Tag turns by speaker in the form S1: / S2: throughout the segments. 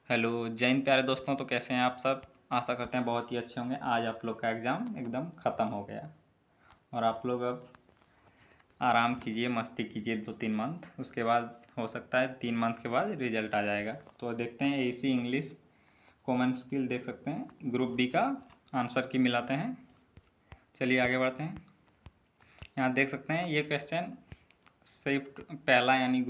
S1: Hello जय हिंद प्यारे दोस्तों। तो कैसे हैं आप सब? आशा करते हैं बहुत ही अच्छे होंगे। आज आप लोग का एग्ज़ाम एकदम ख़त्म हो गया और आप लोग अब आराम कीजिए, मस्ती कीजिए 2-3 मंथ। उसके बाद हो सकता है 3 मंथ के बाद रिजल्ट आ जाएगा। तो देखते हैं एसी इंग्लिश कॉमन स्किल देख सकते हैं, ग्रुप बी का आंसर की मिलाते हैं। चलिए आगे बढ़ते हैं। यहाँ देख सकते हैं ये क्वेश्चन सिर्फ पहला यानी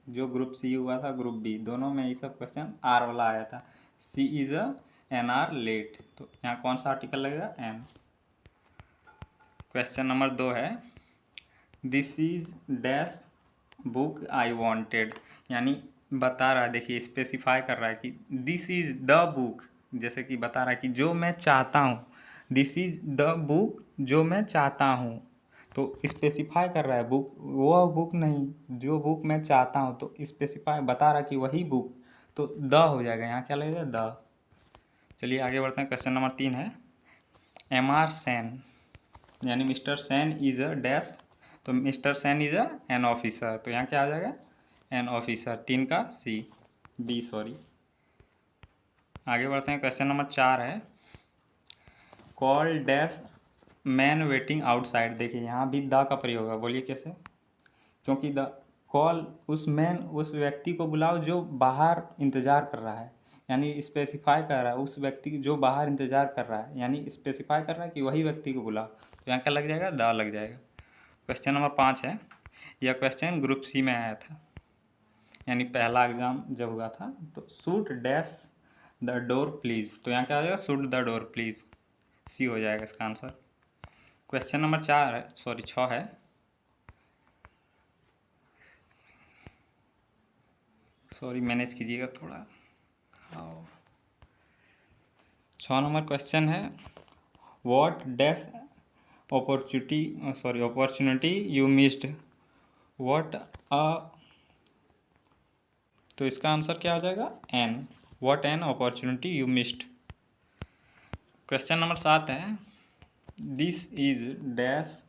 S1: ग्रुप सी हुआ था, ग्रुप बी दोनों में ये सब क्वेश्चन आर वाला आया था। She is a an R late, तो यहाँ कौन सा आर्टिकल लगेगा? एन। क्वेश्चन नंबर 2 है this is dash book I wanted, यानी बता रहा है, देखिए स्पेसिफाई कर रहा है कि दिस इज द बुक, जैसे कि बता रहा है कि जो मैं चाहता हूँ। दिस इज द बुक जो मैं चाहता हूँ, तो स्पेसिफाई कर रहा है बुक, वह बुक नहीं जो बुक मैं चाहता हूँ। तो स्पेसिफाई बता रहा है कि वही बुक, तो द हो जाएगा। यहाँ क्या लगेगा? द। चलिए आगे बढ़ते हैं। क्वेश्चन नंबर 3 है एम आर सेन, यानी mister Sen is a dash, तो mister Sen is a an officer, तो यहाँ क्या आ जाएगा? An officer. 3 का सी, डी सॉरी। आगे बढ़ते हैं। क्वेश्चन नंबर 4 है call dash man waiting outside. देखिए यहाँ भी द का प्रयोग है, बोलिए कैसे? क्योंकि द कॉल उस व्यक्ति को बुलाओ जो बाहर इंतज़ार कर रहा है, यानी स्पेसिफाई कर रहा है उस व्यक्ति जो बाहर इंतज़ार कर रहा है, यानी स्पेसिफाई कर रहा है कि वही व्यक्ति को बुलाओ। तो यहाँ क्या लग जाएगा? द लग जाएगा। क्वेश्चन नंबर 5 है, यह क्वेश्चन ग्रुप सी में आया था, यानी पहला एग्जाम जब हुआ था। तो shoot dash the door please, तो यहाँ क्या हो जाएगा? शूट द डोर प्लीज़, सी हो जाएगा इसका आंसर। क्वेश्चन नंबर 6 है सॉरी मैनेज कीजिएगा थोड़ा। 6 नंबर क्वेश्चन है what dash opportunity you missed, what a, तो इसका आंसर क्या हो जाएगा? An. What an opportunity you missed. Question number 7 है this is dash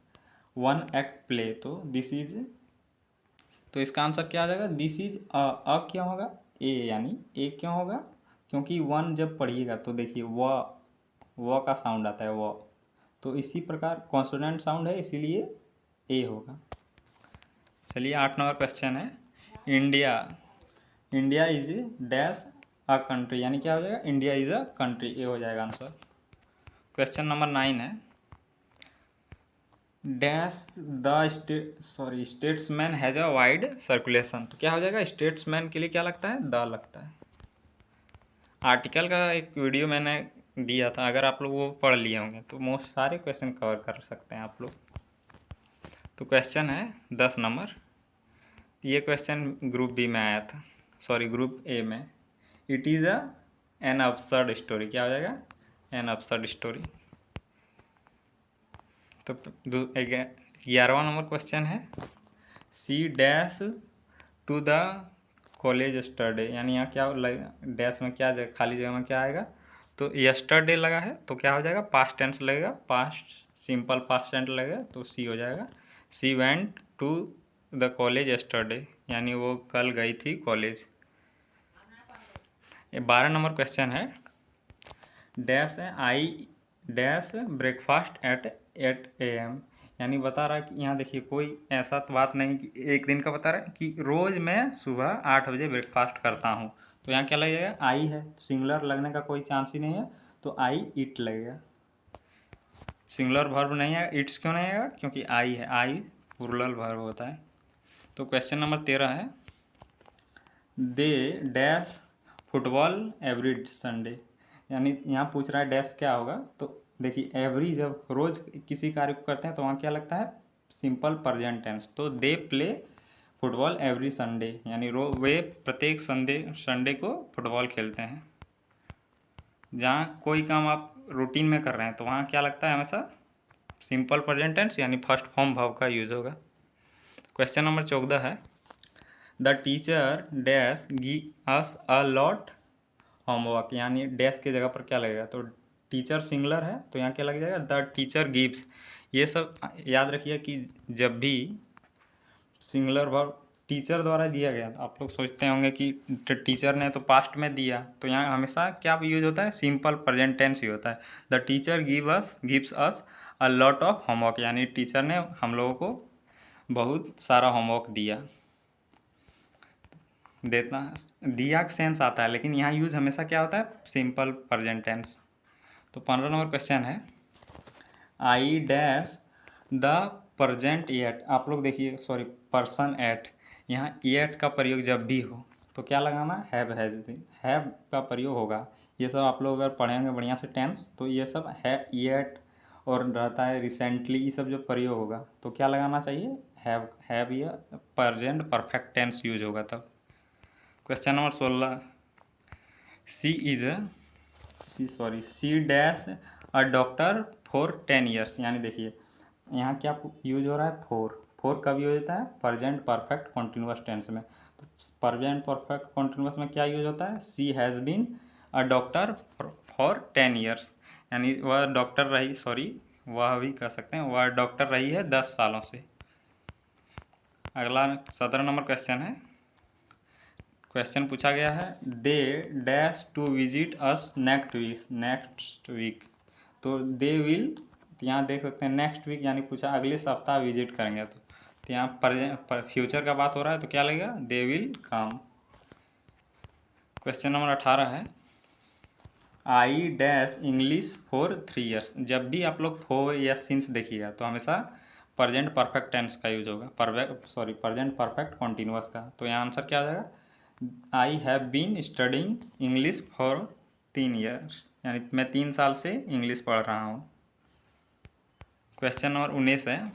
S1: one act play, तो दिस इज, तो इसका आंसर क्या आ जाएगा? दिस इज अ क्यों होगा? ए, यानी ए क्यों होगा? क्योंकि वन जब पढ़िएगा तो देखिए व का साउंड आता है व, तो इसी प्रकार कॉन्सोनेंट साउंड है इसीलिए ए होगा। चलिए 8 नंबर क्वेश्चन है India India is dash a country, यानी क्या हो जाएगा? इंडिया इज अ कंट्री, ए हो जाएगा आंसर। क्वेश्चन नंबर 9 है dash the statesman has a wide circulation, तो क्या हो जाएगा? स्टेट्समैन के लिए क्या लगता है? द लगता है। आर्टिकल का एक वीडियो मैंने दिया था, अगर आप लोग वो पढ़ लिए होंगे तो मोस्ट सारे क्वेश्चन कवर कर सकते हैं आप लोग। तो क्वेश्चन है 10 नंबर, ये क्वेश्चन ग्रुप बी में आया था, सॉरी ग्रुप ए में। It is a an absurd story, क्या हो जाएगा? An absurd story. तो 11वां नंबर क्वेश्चन है she dash to the college yesterday, यानी यहाँ क्या डैश में क्या जगह, खाली जगह में क्या आएगा? तो यस्टरडे लगा है तो क्या हो जाएगा? पास्ट टेंस लगेगा, पास्ट सिंपल पास्ट टेंस लगेगा, तो सी हो जाएगा। She went to the college yesterday, यानी वो कल गई थी कॉलेज। ये 12 नंबर क्वेश्चन है dash I dash breakfast at 8 AM, यानी बता रहा है कि यहाँ देखिए कोई ऐसा तो बात नहीं कि एक दिन का बता रहा है कि रोज़ मैं सुबह 8 बजे ब्रेकफास्ट करता हूँ। तो यहाँ क्या लगेगा? आई है, सिंगुलर लगने का कोई चांस ही नहीं है, तो आई इट लगेगा। सिंगुलर वर्ब नहीं है, इट्स क्यों नहीं आएगा? क्योंकि आई है, आई प्लूरल वर्ब होता है। तो क्वेश्चन नंबर 13 है they dash football every Sunday, यानी यहाँ पूछ रहा है डैश क्या होगा? तो देखिए एवरी जब रोज़ किसी कार्य को करते हैं तो वहाँ क्या लगता है? सिंपल प्रेजेंट टेंस, तो they play football every Sunday, यानी वे प्रत्येक संडे को फुटबॉल खेलते हैं। जहाँ कोई काम आप रूटीन में कर रहे हैं तो वहाँ क्या लगता है? हमेशा सिंपल प्रेजेंट टेंस, यानी फर्स्ट फॉर्म वर्ब का यूज होगा। क्वेश्चन नंबर 14 है the teacher dash give us a lot homework, यानी डैश की जगह पर क्या लगेगा? तो टीचर सिंगुलर है तो यहाँ क्या लग जाएगा? The teacher gives. ये सब याद रखिए कि जब भी सिंगुलर वर्ब टीचर द्वारा दिया गया। तो आप लोग सोचते होंगे कि टीचर ने तो पास्ट में दिया, तो यहाँ हमेशा क्या यूज होता है, सिंपल प्रेजेंट टेंस ही होता है। The teacher gives us a lot of homework, यानी टीचर ने हम लोगों को बहुत सारा होमवर्क दिया। देता दिया का सेंस आता है, लेकिन यहाँ यूज हमेशा क्या होता है, सिंपल प्रेजेंट टेंस। तो 15 नंबर क्वेश्चन है, I dash the present eight. आप लोग देखिए, सॉरी, पर्सन एट, यहाँ एट का प्रयोग जब भी हो तो क्या लगाना, हैव हैज बीन, हैव का प्रयोग होगा। ये सब आप लोग अगर पढ़ेंगे बढ़िया से टेंस, तो ये सब है एट और रहता है रिसेंटली, ये सब जो प्रयोग होगा तो क्या लगाना चाहिए, हैव या प्रेजेंट परफेक्ट टेंस यूज होगा तब। Question number 16, she dash a doctor for 10 years. यानी देखिए यहाँ क्या यूज हो रहा है, फोर कब यूज होता है, प्रेजेंट परफेक्ट कॉन्टिन्यूस टेंस में। तो प्रेजेंट परफेक्ट कॉन्टिन्यूस में क्या यूज होता है, she has been a doctor for 10 years, यानी वह डॉक्टर रही, सॉरी वह भी कह सकते हैं, वह डॉक्टर रही है 10 सालों से। अगला 17 नंबर क्वेश्चन है, क्वेश्चन पूछा गया है, they dash to visit us next week. तो दे विल, यहाँ देख सकते हैं नेक्स्ट वीक, यानी पूछा अगले सप्ताह विजिट करेंगे। तो यहाँ फ्यूचर का बात हो रहा है, तो क्या लगेगा, they will come. Question number 18 है, I dash English for 3 years. जब भी आप लोग फॉर या सिंस देखिएगा तो हमेशा प्रेजेंट परफेक्ट टेंस का यूज होगा, प्रेजेंट परफेक्ट कॉन्टिन्यूस का। तो यहाँ आंसर क्या हो जाएगा, I have been studying English for 3 years, यानी मैं 3 साल से इंग्लिश पढ़ रहा हूँ। क्वेश्चन नंबर 19 है,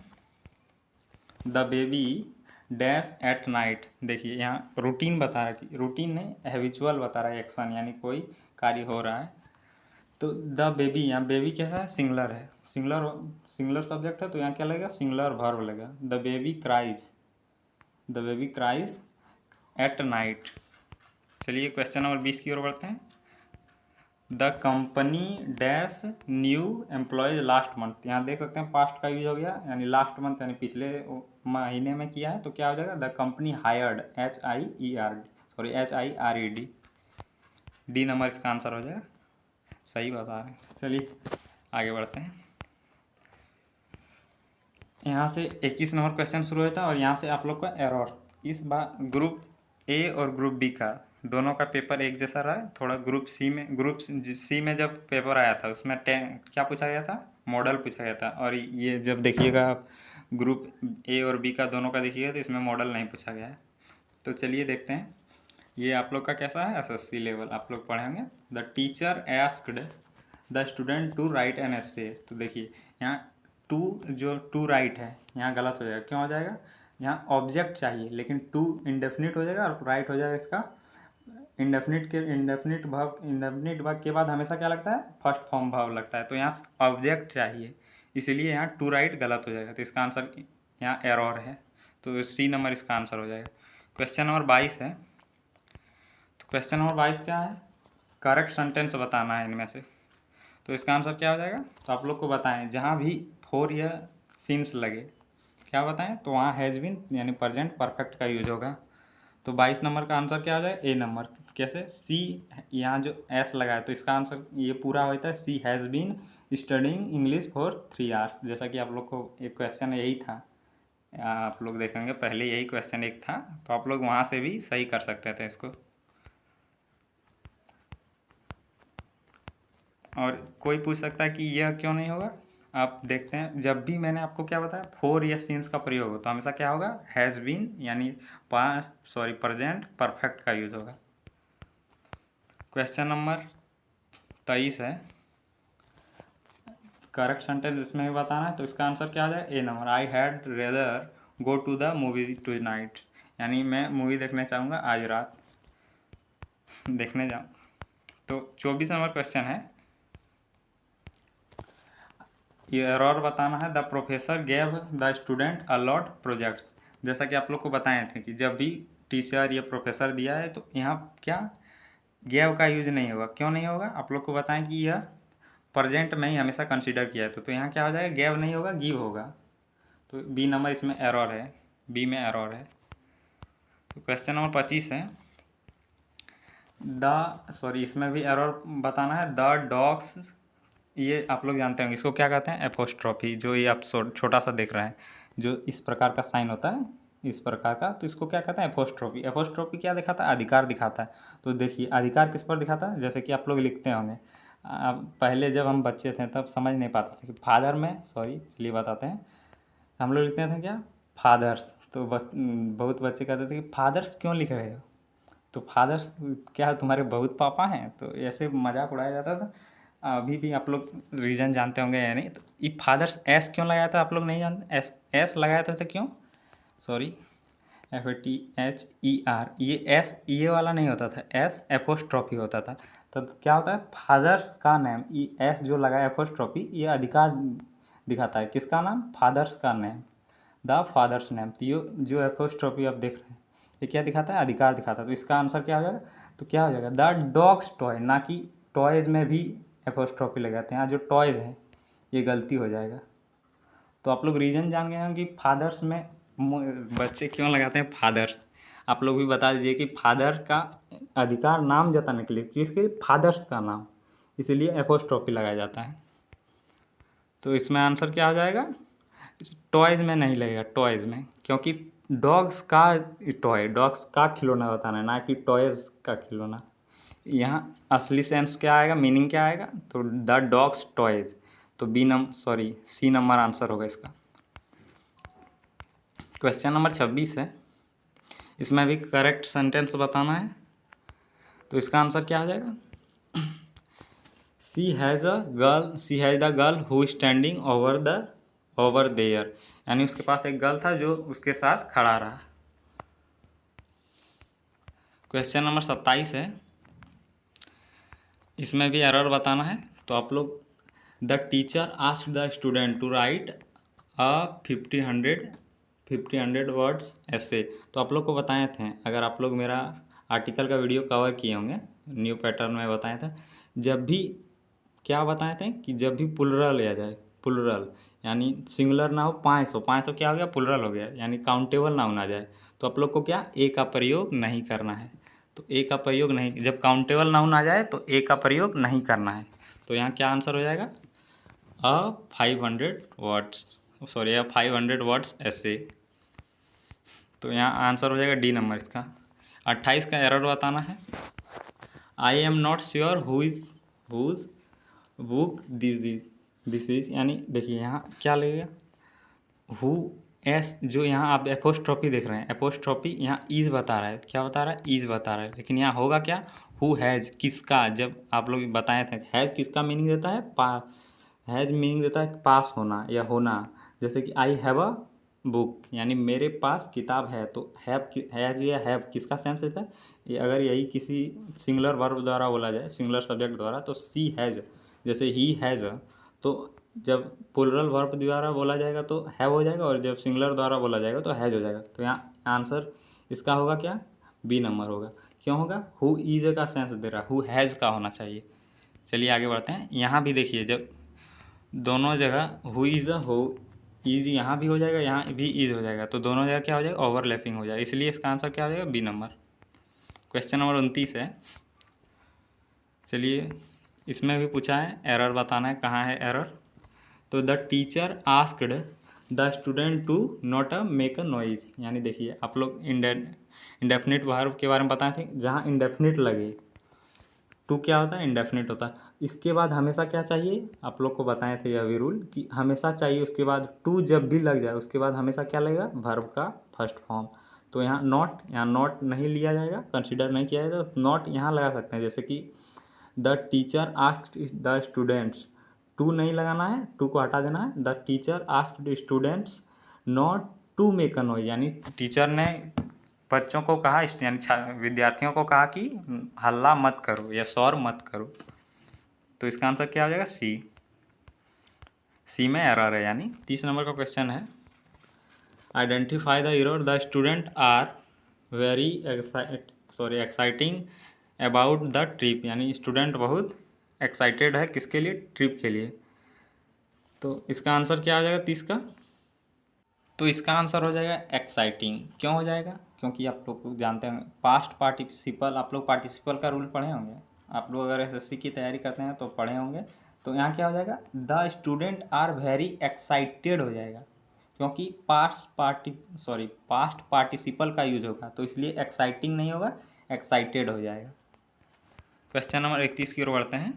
S1: the baby dash at night. देखिए यहाँ रूटीन बता रहा है, कि रूटीन नहीं, हैबिचुअल बता रहा है, एक्शन यानी कोई कार्य हो रहा है। तो द बेबी, यहाँ बेबी क्या है, सिंगुलर है, सिंगुलर सब्जेक्ट है, तो यहाँ क्या लगेगा, सिंगुलर वर्ब लगेगा। The baby cries at night. चलिए क्वेश्चन नंबर 20 की ओर बढ़ते हैं, the company dash new employees last month. यहाँ देख सकते हैं पास्ट का यूज हो गया, यानी लास्ट मंथ यानी पिछले महीने में किया है, तो क्या हो जाएगा, the company hired, HIERD। D number इसका आंसर हो जाएगा, सही बता रहे हैं। चलिए आगे बढ़ते हैं, यहाँ से 21 नंबर क्वेश्चन शुरू होता है, और यहाँ से आप लोग का एरर, इस बार ग्रुप ए और ग्रुप बी का दोनों का पेपर एक जैसा रहा है। थोड़ा ग्रुप सी में जब पेपर आया था उसमें क्या पूछा गया था, मॉडल पूछा गया था, और ये जब देखिएगा आप ग्रुप ए और बी का दोनों का देखिएगा तो इसमें मॉडल नहीं पूछा गया है। तो चलिए देखते हैं, ये आप लोग का कैसा है, SSC लेवल आप लोग पढ़े होंगे। The teacher asked the student to write an essay. तो देखिए यहाँ टू राइट है, यहाँ गलत हो जाएगा, क्यों हो जाएगा, यहाँ ऑब्जेक्ट चाहिए, लेकिन टू इंडेफिनिट हो जाएगा और राइट हो जाएगा इसका इंडेफिनिट वर्ब के बाद हमेशा क्या लगता है, फर्स्ट फॉर्म वर्ब लगता है, तो यहाँ ऑब्जेक्ट चाहिए, इसीलिए यहाँ टू राइट गलत हो जाएगा। तो इसका आंसर यहाँ एरर है, तो सी नंबर इसका आंसर हो जाएगा। क्वेश्चन नंबर 22 है, तो क्वेश्चन नंबर 22 क्या है, करेक्ट सेंटेंस बताना है इनमें से। तो इसका आंसर क्या हो जाएगा, तो आप लोग को बताएं, जहाँ भी फोर या सिंस लगे क्या बताएं, तो वहाँ हैज़ बीन यानी प्रेजेंट परफेक्ट का यूज होगा। तो 22 नंबर का आंसर क्या हो जाए, ए नंबर। कैसे, सी, यहाँ जो एस लगा है तो इसका आंसर ये पूरा होता है, she has been studying English for 3 hours. जैसा कि आप लोग को एक क्वेश्चन यही था, आप लोग देखेंगे पहले यही क्वेश्चन एक था, तो आप लोग वहाँ से भी सही कर सकते थे इसको। और कोई पूछ सकता है कि यह क्यों नहीं होगा, आप देखते हैं, जब भी मैंने आपको क्या बताया, फोर या सिंस का प्रयोग हो तो हमेशा क्या होगा, हैज़ बीन यानी प्रेजेंट परफेक्ट का यूज होगा। क्वेश्चन नंबर 23 है, करेक्ट सेंटेंस इसमें भी बताना है, तो इसका आंसर क्या आ जाए, A number. I had rather go to the movie टू नाइट, यानी मैं मूवी देखने चाहूँगा आज रात देखने जाऊँ। तो 24 नंबर क्वेश्चन है, ये एरर बताना है, the professor gave the student a lot projects. जैसा कि आप लोग को बताए थे कि जब भी टीचर या प्रोफेसर दिया है तो यहाँ क्या गेव का यूज नहीं होगा, क्यों नहीं होगा, आप लोग को बताएं कि यह प्रेजेंट में ही हमेशा कंसीडर किया है, तो यहाँ क्या हो जाएगा, गेव नहीं होगा, गिव होगा। तो बी नंबर इसमें एरर है, बी में एरर है। तो क्वेश्चन नंबर 25 है इसमें भी एरर बताना है। द डॉग्स, ये आप लोग जानते होंगे इसको क्या कहते हैं, एपोस्ट्रॉफी। जो ये आप छोटा सा देख रहे हैं, जो इस प्रकार का साइन होता है, इस प्रकार का, तो इसको क्या कहते हैं, एपोस्ट्रॉफी। एपोस्ट्रॉफी क्या दिखाता है, अधिकार दिखाता है। तो देखिए अधिकार किस पर दिखाता है, जैसे कि आप लोग लिखते होंगे। पहले जब हम बच्चे थे तब समझ नहीं पाते थे कि फादर में, चलिए बताते हैं। हम लोग लिखते थे क्या, फादर्स। तो बहुत बच्चे कहते थे कि फादर्स क्यों लिख रहे हो, तो फादर्स क्या तुम्हारे बहुत पापा हैं, तो ऐसे मजाक उड़ाया जाता था। अभी भी आप लोग रीज़न जानते होंगे या नहीं। तो ये फादर्स एस क्यों लगाया था, आप लोग नहीं जानते, एस एस लगाया था, तो क्यों, FATHER, ये एस ये वाला नहीं होता था, एस एपोस्ट्रॉफी होता था। तो क्या होता है, फादर्स का नेम, ये एस जो लगा एपोस्ट्रॉफी, ये अधिकार दिखाता है, किसका नाम, फादर्स का नेम, द फादर्स नेम। तो ये जो एपोस्ट्रॉफी आप देख रहे हैं, ये क्या दिखाता है, अधिकार दिखाता है। तो इसका आंसर क्या हो जाएगा, तो क्या हो जाएगा, द डॉग्स टॉय, ना कि टॉयज़ में भी एपोस्ट्रॉफी लगाते हैं। यहाँ जो टॉयज़ है ये गलती हो जाएगा। तो आप लोग रीज़न जान गए हैं कि फादर्स में बच्चे क्यों लगाते हैं फादर्स। आप लोग भी बता दीजिए कि फादर का अधिकार नाम जताने के लिए, किसके लिए, फादर्स का नाम, इसीलिए एपोस्ट्रॉफी लगाया जाता है। तो इसमें आंसर क्या हो जाएगा, टॉयज़ में नहीं लगेगा, टॉयज़ में, क्योंकि डॉग्स का टॉय, डॉग्स का खिलौना बताना है, ना कि टॉयज़ का खिलौना। यहाँ असली सेंस क्या आएगा, मीनिंग क्या आएगा, तो द डॉग्स टॉयज़। तो सी नंबर आंसर होगा इसका। क्वेश्चन नंबर 26 है, इसमें भी करेक्ट सेंटेंस बताना है। तो इसका आंसर क्या आ जाएगा, she has the girl who standing over there, यानी उसके पास एक गर्ल था जो उसके साथ खड़ा रहा। क्वेश्चन नंबर 27 है, इसमें भी एरर बताना है। तो आप लोग, the teacher asked the student to write a 50 words ऐसे। तो आप लोग को बताए थे, अगर आप लोग मेरा आर्टिकल का वीडियो कवर किए होंगे, न्यू पैटर्न में बताए थे, जब भी क्या बताए थे कि जब भी प्लुरल आ जाए, प्लुरल यानी सिंगुलर ना हो, 500 क्या हो गया, प्लुरल हो गया, यानी काउंटेबल नाउन आ जाए, तो आप लोग को क्या, ए का प्रयोग नहीं करना है। तो ए का प्रयोग नहीं, जब काउंटेबल नाउन आ जाए तो ए का प्रयोग नहीं करना है। तो यहाँ क्या आंसर हो जाएगा, अ 500 वर्ड्स ऐसे। तो यहाँ आंसर हो जाएगा डी नंबर इसका। 28 का एरर बताना है, I am not sure whose book this is, यानी देखिए यहाँ क्या लगेगा, हु एस, जो यहाँ आप एपोस्ट्रॉफी देख रहे हैं, एपोस्ट्रॉफी यहाँ इज बता रहा है, क्या बता रहा है, इज बता रहा है, लेकिन यहाँ होगा क्या, हु हैज़, किसका, जब आप लोग बताए थे, हैज़ किसका मीनिंग देता है, पास, हैज़ मीनिंग देता है पास होना या होना। जैसे कि आई हैव अ बुक, यानी मेरे पास किताब है, तो हैज़ या हैव किसका सेंस देता है, ये अगर यही किसी सिंगुलर वर्ब द्वारा बोला जाए, सिंगुलर सब्जेक्ट द्वारा, तो सी हैज़, जैसे ही हैज़, तो जब प्लुरल वर्ब द्वारा बोला जाएगा तो हैव हो जाएगा, और जब सिंगुलर द्वारा बोला जाएगा तो हैज हो जाएगा। तो यहाँ आंसर इसका होगा क्या, बी नंबर होगा। क्यों होगा, हु इज का सेंस दे रहा है, हु हैज़ का होना चाहिए। चलिए आगे बढ़ते हैं। यहाँ भी देखिए, जब दोनों जगह हु इज यहाँ भी हो जाएगा, यहाँ भी इज हो जाएगा, तो दोनों जगह क्या हो जाएगा, ओवरलैपिंग हो जाएगा, इसलिए इसका आंसर क्या हो जाएगा, बी नंबर। क्वेश्चन नंबर 29 है, चलिए इसमें भी पूछा है, एरर बताना है, कहाँ है एरर। तो the teacher asked the student to not make a noise, यानी देखिए आप लोग इंडेफिनिट वर्ब के बारे में बताए थे, जहाँ इंडेफिनिट लगे, टू क्या होता है, इंडेफिनिट होता है, इसके बाद हमेशा क्या चाहिए, आप लोग को बताए थे यह भी रूल कि हमेशा चाहिए, उसके बाद टू जब भी लग जाए उसके बाद हमेशा क्या लगेगा, वर्ब का फर्स्ट फॉर्म। तो यहाँ नॉट नहीं लिया जाएगा, कंसिडर नहीं किया जाएगा, तो नॉट यहाँ लगा सकते हैं, जैसे कि the teacher asked the students, to नहीं लगाना है, टू को हटा देना है, the teacher asked students not to make a noise, यानी टीचर ने बच्चों को कहा, यानी विद्यार्थियों को कहा कि हल्ला मत करो या शोर मत करो। तो इसका आंसर क्या हो जाएगा, सी में एरर है। यानी 30 नंबर का क्वेश्चन है, identify the error, the student are very exciting about the trip, यानी स्टूडेंट बहुत एक्साइटेड है किसके लिए, ट्रिप के लिए। तो इसका आंसर क्या हो जाएगा 30 का, तो इसका आंसर हो जाएगा एक्साइटिंग। क्यों हो जाएगा, क्योंकि आप लोग जानते होंगे पास्ट पार्टिसिपल, आप लोग पार्टिसिपल का रूल पढ़े होंगे, आप लोग अगर एसएससी की तैयारी करते हैं तो पढ़े होंगे। तो यहाँ क्या हो जाएगा, the student are very excited हो जाएगा, क्योंकि पास्ट पार्टिसिपल का यूज होगा, तो इसलिए एक्साइटिंग नहीं होगा, एक्साइटेड हो जाएगा। क्वेश्चन नंबर 31 की ओर बढ़ते हैं।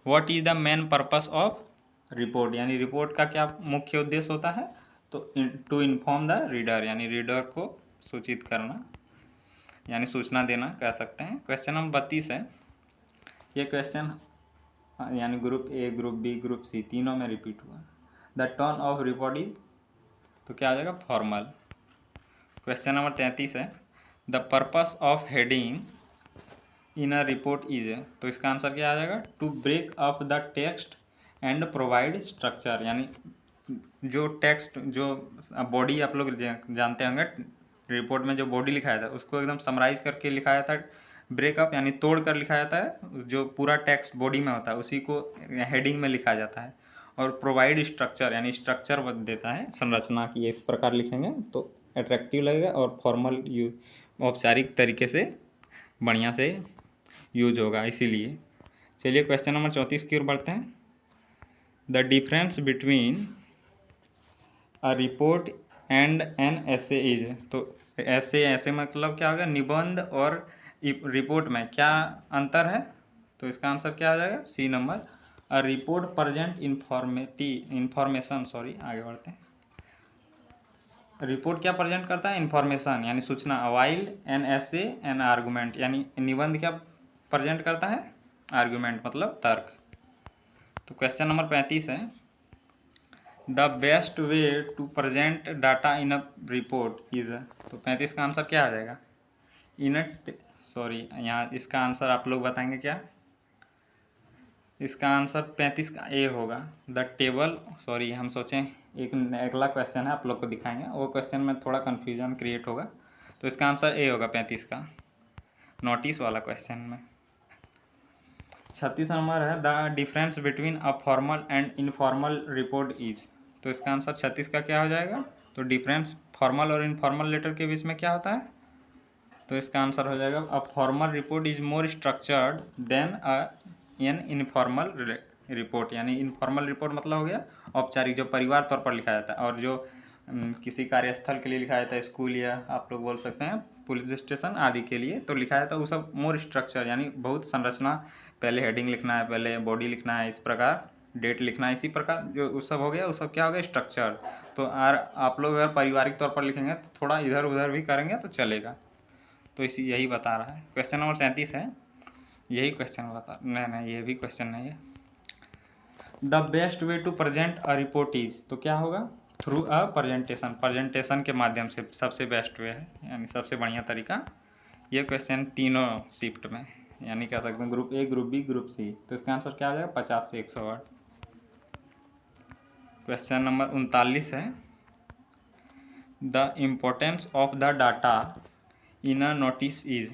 S1: What is the main purpose of report, यानी रिपोर्ट का क्या मुख्य उद्देश्य होता है, तो टू इन्फॉर्म द रीडर, यानी रीडर को सूचित करना, यानी सूचना देना कह सकते हैं। क्वेश्चन नंबर 32 है। ये क्वेश्चन यानी group A, group B, group C तीनों में रिपीट हुआ। The tone of report is, तो क्या आ जाएगा, फॉर्मल। क्वेश्चन नंबर 33 है। The purpose of heading in a report is, तो इसका आंसर क्या आ जाएगा, to break up the text and provide structure, यानी जो टेक्स्ट, जो बॉडी आप लोग जानते होंगे, रिपोर्ट में जो बॉडी लिखाया था उसको एकदम समराइज करके लिखाया था, ब्रेकअप यानी तोड़ कर लिखा जाता है, जो पूरा टेक्स्ट बॉडी में होता है उसी को हेडिंग में लिखा जाता है। और प्रोवाइड स्ट्रक्चर यानी स्ट्रक्चर देता है, संरचना की, इस प्रकार लिखेंगे तो अट्रैक्टिव लगेगा और फॉर्मल औपचारिक तरीके से बढ़िया से यूज होगा, इसीलिए। चलिए क्वेश्चन नंबर 34 की ओर बढ़ते हैं। The difference between a report and an essay is, तो ऐसे मतलब क्या होगा, निबंध और रिपोर्ट में क्या अंतर है, तो इसका आंसर क्या आ जाएगा, C number. A report present information, आगे बढ़ते हैं। रिपोर्ट क्या प्रेजेंट करता है, इंफॉर्मेशन यानी सूचना, वाइल एन ऐसे एन आर्गूमेंट, यानी निबंध क्या प्रेजेंट करता है, आर्गूमेंट मतलब तर्क। तो क्वेश्चन नंबर 35 है। The best way to present data in a report is, तो 35 का आंसर क्या आ जाएगा, यहाँ इसका आंसर आप लोग बताएंगे क्या, इसका आंसर 35 का ए होगा, द टेबल, हम सोचें एक अगला क्वेश्चन है आप लोग को दिखाएंगे, वो क्वेश्चन में थोड़ा कन्फ्यूजन क्रिएट होगा, तो इसका आंसर ए होगा 35 का, नोटिस वाला क्वेश्चन में। 36 नंबर है। The difference between a formal and informal report is, तो इसका आंसर 36 का क्या हो जाएगा, तो डिफरेंस फॉर्मल और इनफॉर्मल लेटर के बीच में क्या होता है, तो इसका आंसर हो जाएगा, a formal report is more structured than an informal report, यानी इनफॉर्मल रिपोर्ट मतलब हो गया औपचारिक, जो परिवार तौर पर लिखा जाता है, और जो किसी कार्यस्थल के लिए लिखा जाता है, स्कूल या आप लोग बोल सकते हैं पुलिस स्टेशन आदि के लिए तो लिखा जाता है, वो सब मोर स्ट्रक्चर यानी बहुत संरचना, पहले हेडिंग लिखना है, पहले बॉडी लिखना है, इस प्रकार डेट लिखना है, इसी प्रकार जो वो सब हो गया, वो सब क्या हो गया, स्ट्रक्चर। तो आप लोग अगर पारिवारिक तौर पर लिखेंगे तो थोड़ा इधर उधर भी करेंगे तो चलेगा, तो इसी यही बता रहा है। क्वेश्चन नंबर 37 है, यही क्वेश्चन बता, नहीं ये भी क्वेश्चन नहीं है। The best way to present a report is, तो क्या होगा, थ्रू अ प्रेजेंटेशन के माध्यम से सबसे बेस्ट वे है, यानी सबसे बढ़िया तरीका। ये क्वेश्चन तीनों शिफ्ट में, यानी कह सकते हैं group A, group B, group C, तो इसका आंसर क्या आ जाएगा, 50 से 108। क्वेश्चन नंबर 39 है। The importance of the data in a notice is,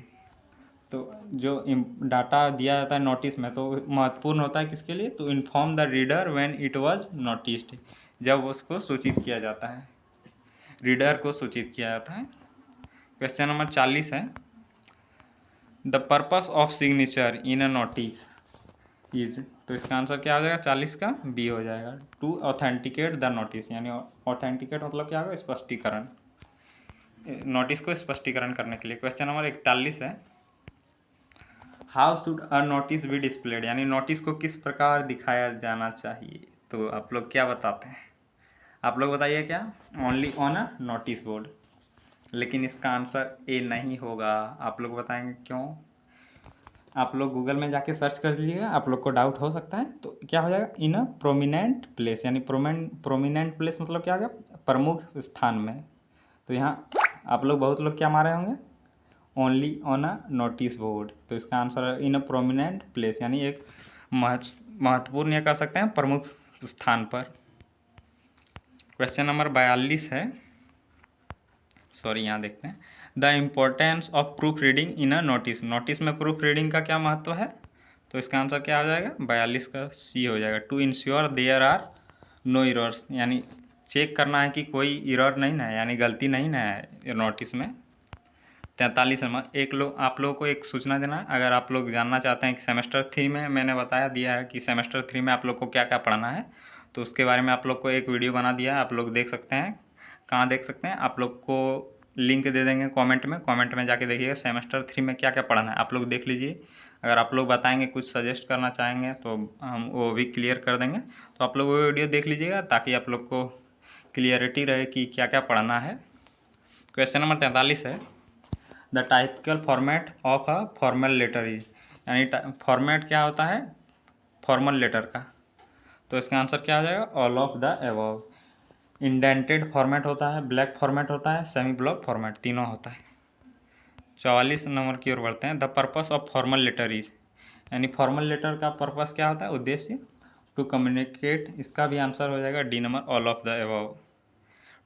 S1: तो जो डाटा दिया जाता है नोटिस में, तो महत्वपूर्ण होता है किसके लिए, तो inform the reader when it was noticed, जब उसको सूचित किया जाता है, रीडर को सूचित किया जाता है। क्वेश्चन नंबर 40 है। The purpose of signature in a notice is, तो इसका आंसर क्या हो जाएगा, 40 का बी हो जाएगा, टू ऑथेंटिकेट द नोटिस, यानी ऑथेंटिकेट मतलब क्या होगा, स्पष्टीकरण, नोटिस को स्पष्टीकरण करने के लिए। क्वेश्चन नंबर 41 है। How should a notice be displayed, यानी नोटिस को किस प्रकार दिखाया जाना चाहिए, तो आप लोग क्या बताते हैं, आप लोग बताइए क्या, only on a notice board, लेकिन इसका आंसर ए नहीं होगा, आप लोग बताएंगे क्यों, आप लोग गूगल में जाके सर्च कर लीजिएगा, आप लोग को डाउट हो सकता है, तो क्या हो जाएगा, इन अ प्रोमिनेंट प्लेस, यानी प्रोमिनेंट प्लेस मतलब क्या हो गया, प्रमुख स्थान में, तो यहाँ आप लोग बहुत लोग क्या मारे होंगे, only on a notice board, तो इसका आंसर है इन अ प्रोमिनेंट प्लेस, यानी एक महत्वपूर्ण ये कह सकते हैं प्रमुख स्थान पर। क्वेश्चन नंबर 42 है, यहाँ देखते हैं। The importance of proof reading in a notice, notice में प्रूफ रीडिंग का क्या महत्व है, तो इसका आंसर क्या आ जाएगा, 42 का सी हो जाएगा, to ensure there are no errors, यानी चेक करना है कि कोई इरर नहीं ना है, यानी गलती नहीं ना है नोटिस में, 43 नंबर, आप लोगों को एक सूचना देना है। अगर आप लोग जानना चाहते हैं कि सेमेस्टर 3 में मैंने बताया दिया है कि सेमेस्टर 3 में आप लोग को क्या क्या पढ़ना है, तो उसके बारे में आप लोग को एक वीडियो बना दिया है, आप लोग देख सकते हैं। कहाँ देख सकते हैं? आप लोग को लिंक दे देंगे कमेंट में जाके देखिएगा सेमेस्टर 3 में क्या क्या पढ़ना है, आप लोग देख लीजिए। अगर आप लोग बताएंगे, कुछ सजेस्ट करना चाहेंगे तो हम वो भी क्लियर कर देंगे। तो आप लोग वो वीडियो देख लीजिएगा ताकि आप लोग को क्लियरिटी रहे कि क्या क्या पढ़ना है। क्वेश्चन नंबर 43 है, the typical format of a formal letter is, यानी फॉर्मेट क्या होता है फॉर्मल लेटर का। तो इसका आंसर क्या हो जाएगा? All of the above. Indented format होता है, ब्लैक फॉर्मेट होता है, सेमी ब्लॉक फॉर्मेट, तीनों होता है। 44 नंबर की ओर बढ़ते हैं, the purpose of formal letter is, यानी फॉर्मल लेटर का पर्पस क्या होता है, उद्देश्य? टू कम्युनिकेट, इसका भी आंसर हो जाएगा D number, all of the above.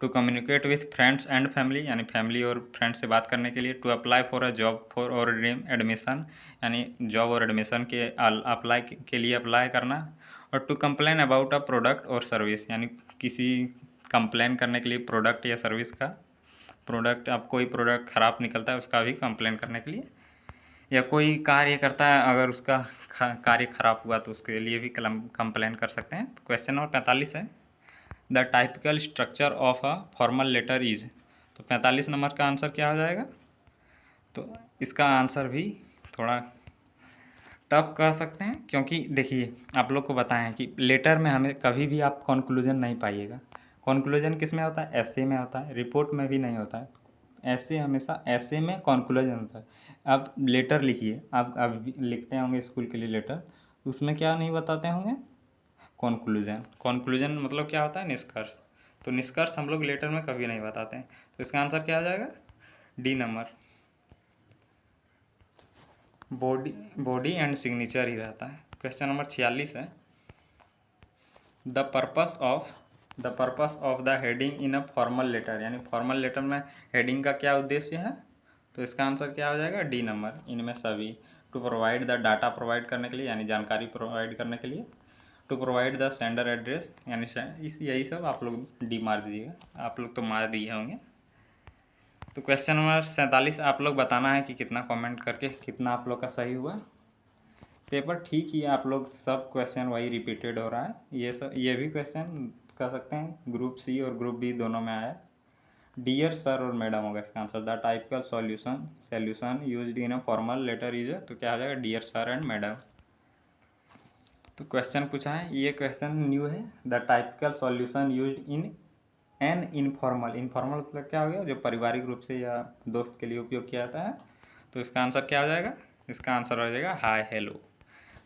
S1: To communicate with friends and family, यानी फैमिली और फ्रेंड्स से बात करने के लिए। To apply for a job for or dream admission, यानी जॉब और एडमिशन के अप्लाई के लिए अप्लाई करना। और to complain about a product or service, यानी किसी कंप्लेन करने के लिए प्रोडक्ट या सर्विस का। प्रोडक्ट, अब कोई प्रोडक्ट ख़राब निकलता है उसका भी कंप्लेन करने के लिए, या कोई कार्य करता है अगर उसका कार्य ख़राब हुआ तो उसके लिए भी कंप्लेन कर सकते हैं। क्वेश्चन नंबर 45 है, the typical structure of a formal letter is. तो 45 नंबर का आंसर क्या हो जाएगा? तो इसका आंसर भी थोड़ा टफ कह सकते हैं, क्योंकि देखिए आप लोग को बताएं कि लेटर में हमें कभी भी आप कंक्लूजन नहीं पाइएगा। कंक्लूजन किस में होता है? ऐसे में होता है, रिपोर्ट में भी नहीं होता है। ऐसे हमेशा ऐसे में कंक्लूजन होता है। आप लेटर लिखिए, आप अब लिखते होंगे स्कूल के लिए लेटर, उसमें क्या नहीं बताते होंगे? कंक्लूजन। कंक्लूजन मतलब क्या होता है? निष्कर्ष। तो निष्कर्ष हम लोग लेटर में कभी नहीं बताते हैं। तो इसका आंसर क्या आ जाएगा? D number, body and signature ही रहता है। क्वेश्चन नंबर 46 है, the purpose of the heading in a formal letter, यानी फॉर्मल लेटर में हेडिंग का क्या उद्देश्य है? तो इसका आंसर क्या हो जाएगा? डी नंबर, इनमें सभी। To provide the data, provide करने के लिए, यानी जानकारी प्रोवाइड करने के लिए। To provide the sender address, यानी यही सब आप लोग डी मार दीजिएगा, आप लोग तो मार दिए होंगे। तो क्वेश्चन नंबर 47 आप लोग बताना है कि कितना कमेंट करके कितना आप लोग का सही हुआ। पेपर ठीक ही है, आप लोग सब क्वेश्चन वही रिपीटेड हो रहा है, ये भी क्वेश्चन कर सकते हैं, ग्रुप सी और ग्रुप बी दोनों में आया। डियर सर और मैडम होगा इसका answer. The typical solution used in a formal letter is, तो क्या हो जाएगा? Dear sir and madam. तो क्वेश्चन पूछा है, ये क्वेश्चन न्यू है, the typical solution used in an informal. Informal मतलब क्या हो गया? जो पारिवारिक रूप से या दोस्त के लिए उपयोग किया जाता है। तो इसका आंसर क्या हो जाएगा? इसका आंसर हो जाएगा हाय हेलो।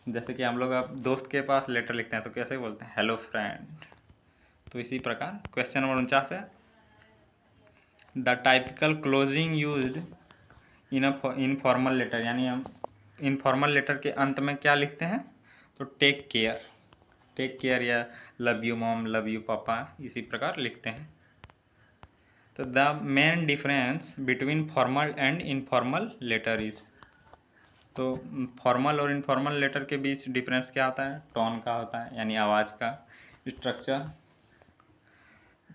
S1: जैसे कि हम लोग अब दोस्त के पास लेटर लिखते हैं तो कैसे बोलते हैं? Hello friend. तो इसी प्रकार क्वेश्चन नंबर 49 है, the typical closing used in informal letter, यानी हम इनफॉर्मल लेटर के अंत में क्या लिखते हैं? तो टेक केयर या love you mom, love you papa, इसी प्रकार लिखते हैं। तो the main difference between formal and informal letter is, तो फॉर्मल और इनफॉर्मल लेटर के बीच डिफरेंस क्या होता है? टोन का होता है, यानी आवाज़ का। स्ट्रक्चर,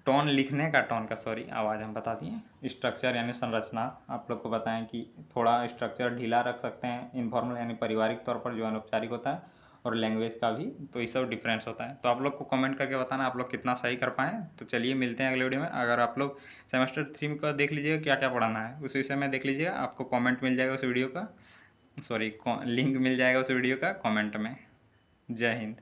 S1: टोन लिखने का, टोन का सॉरी, आवाज़ हम बता दिए। स्ट्रक्चर यानी संरचना, आप लोग को बताएं कि थोड़ा स्ट्रक्चर ढीला रख सकते हैं इनफॉर्मल यानी पारिवारिक तौर पर जो अनौपचारिक होता है, और लैंग्वेज का भी, तो ये सब डिफरेंस होता है। तो आप लोग को कमेंट करके बताना आप लोग कितना सही कर पाएँ। तो चलिए मिलते हैं अगले वीडियो में। अगर आप लोग सेमेस्टर 3 का देख लीजिएगा क्या क्या पढ़ाना है, उस विषय में देख लीजिएगा, आपको कॉमेंट मिल जाएगा उस वीडियो का, सॉरी लिंक मिल जाएगा उस वीडियो का कमेंट में। जय हिंद।